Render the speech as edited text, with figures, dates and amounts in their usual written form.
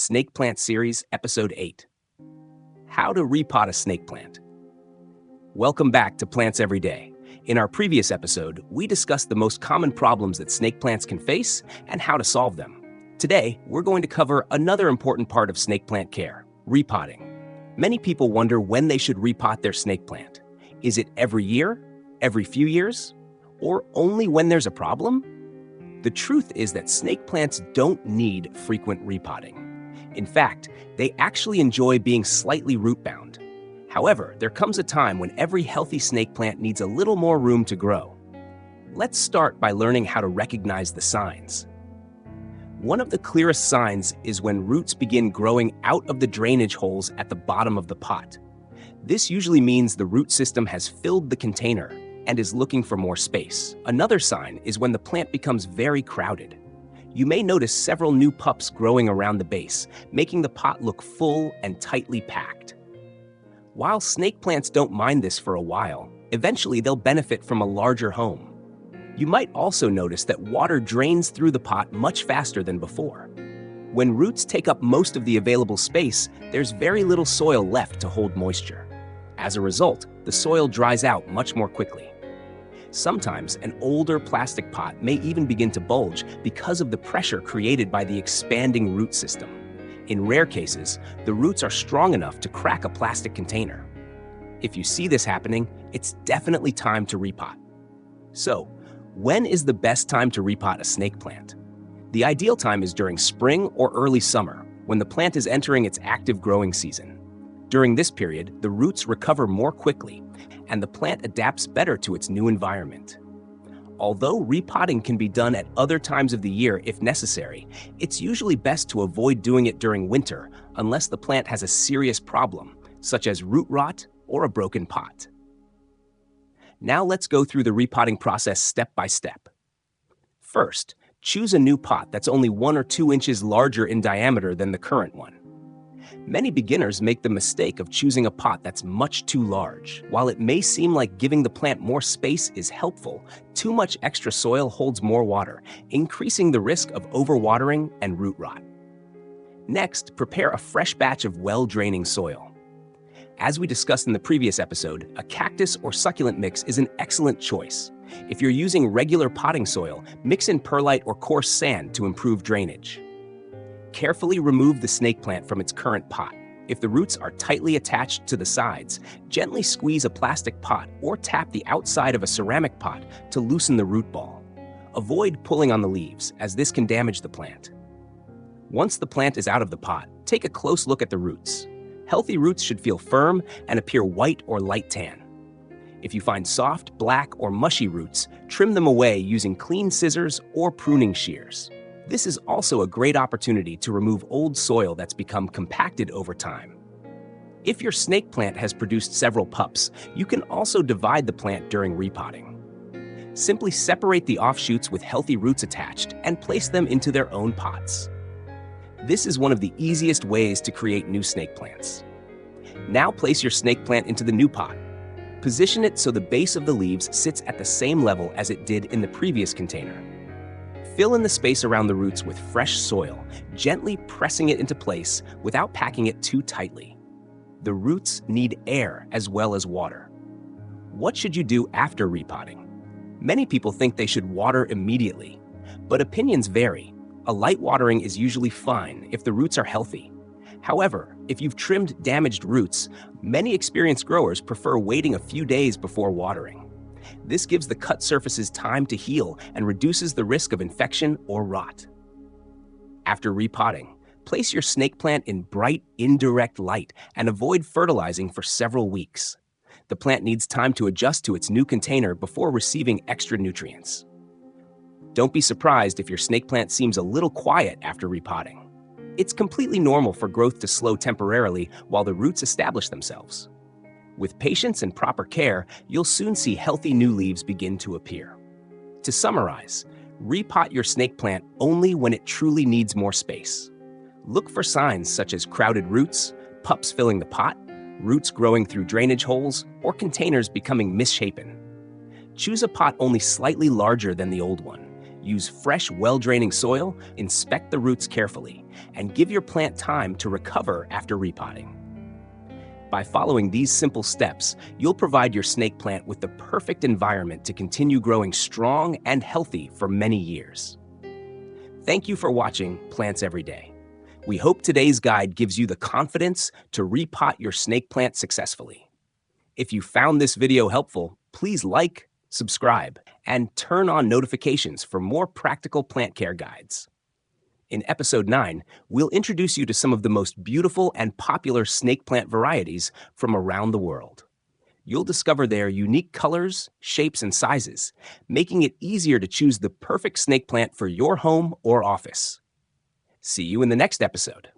Snake Plant Series, Episode 8. How to repot a snake plant. Welcome back to Plants Every Day. In our previous episode, we discussed the most common problems that snake plants can face and how to solve them. Today, we're going to cover another important part of snake plant care, repotting. Many people wonder when they should repot their snake plant. Is it every year, every few years, or only when there's a problem? The truth is that snake plants don't need frequent repotting. In fact, they actually enjoy being slightly root-bound. However, there comes a time when every healthy snake plant needs a little more room to grow. Let's start by learning how to recognize the signs. One of the clearest signs is when roots begin growing out of the drainage holes at the bottom of the pot. This usually means the root system has filled the container and is looking for more space. Another sign is when the plant becomes very crowded. You may notice several new pups growing around the base, making the pot look full and tightly packed. While snake plants don't mind this for a while, eventually they'll benefit from a larger home. You might also notice that water drains through the pot much faster than before. When roots take up most of the available space, there's very little soil left to hold moisture. As a result, the soil dries out much more quickly. Sometimes an older plastic pot may even begin to bulge because of the pressure created by the expanding root system. In rare cases, the roots are strong enough to crack a plastic container. If you see this happening, it's definitely time to repot. So, when is the best time to repot a snake plant? The ideal time is during spring or early summer, when the plant is entering its active growing season. During this period, the roots recover more quickly, and the plant adapts better to its new environment. Although repotting can be done at other times of the year if necessary, it's usually best to avoid doing it during winter unless the plant has a serious problem, such as root rot or a broken pot. Now let's go through the repotting process step by step. First, choose a new pot that's only 1 or 2 inches larger in diameter than the current one. Many beginners make the mistake of choosing a pot that's much too large. While it may seem like giving the plant more space is helpful, too much extra soil holds more water, increasing the risk of overwatering and root rot. Next, prepare a fresh batch of well-draining soil. As we discussed in the previous episode, a cactus or succulent mix is an excellent choice. If you're using regular potting soil, mix in perlite or coarse sand to improve drainage. Carefully remove the snake plant from its current pot. If the roots are tightly attached to the sides, gently squeeze a plastic pot or tap the outside of a ceramic pot to loosen the root ball. Avoid pulling on the leaves, as this can damage the plant. Once the plant is out of the pot, take a close look at the roots. Healthy roots should feel firm and appear white or light tan. If you find soft, black, or mushy roots, trim them away using clean scissors or pruning shears. This is also a great opportunity to remove old soil that's become compacted over time. If your snake plant has produced several pups, you can also divide the plant during repotting. Simply separate the offshoots with healthy roots attached and place them into their own pots. This is one of the easiest ways to create new snake plants. Now place your snake plant into the new pot. Position it so the base of the leaves sits at the same level as it did in the previous container. Fill in the space around the roots with fresh soil, gently pressing it into place without packing it too tightly. The roots need air as well as water. What should you do after repotting? Many people think they should water immediately, but opinions vary. A light watering is usually fine if the roots are healthy. However, if you've trimmed damaged roots, many experienced growers prefer waiting a few days before watering. This gives the cut surfaces time to heal and reduces the risk of infection or rot. After repotting, place your snake plant in bright, indirect light and avoid fertilizing for several weeks. The plant needs time to adjust to its new container before receiving extra nutrients. Don't be surprised if your snake plant seems a little quiet after repotting. It's completely normal for growth to slow temporarily while the roots establish themselves. With patience and proper care, you'll soon see healthy new leaves begin to appear. To summarize, repot your snake plant only when it truly needs more space. Look for signs such as crowded roots, pups filling the pot, roots growing through drainage holes, or containers becoming misshapen. Choose a pot only slightly larger than the old one. Use fresh, well-draining soil, inspect the roots carefully, and give your plant time to recover after repotting. By following these simple steps, you'll provide your snake plant with the perfect environment to continue growing strong and healthy for many years. Thank you for watching Plants Every Day. We hope today's guide gives you the confidence to repot your snake plant successfully. If you found this video helpful, please like, subscribe, and turn on notifications for more practical plant care guides. In Episode 9, we'll introduce you to some of the most beautiful and popular snake plant varieties from around the world. You'll discover their unique colors, shapes, and sizes, making it easier to choose the perfect snake plant for your home or office. See you in the next episode.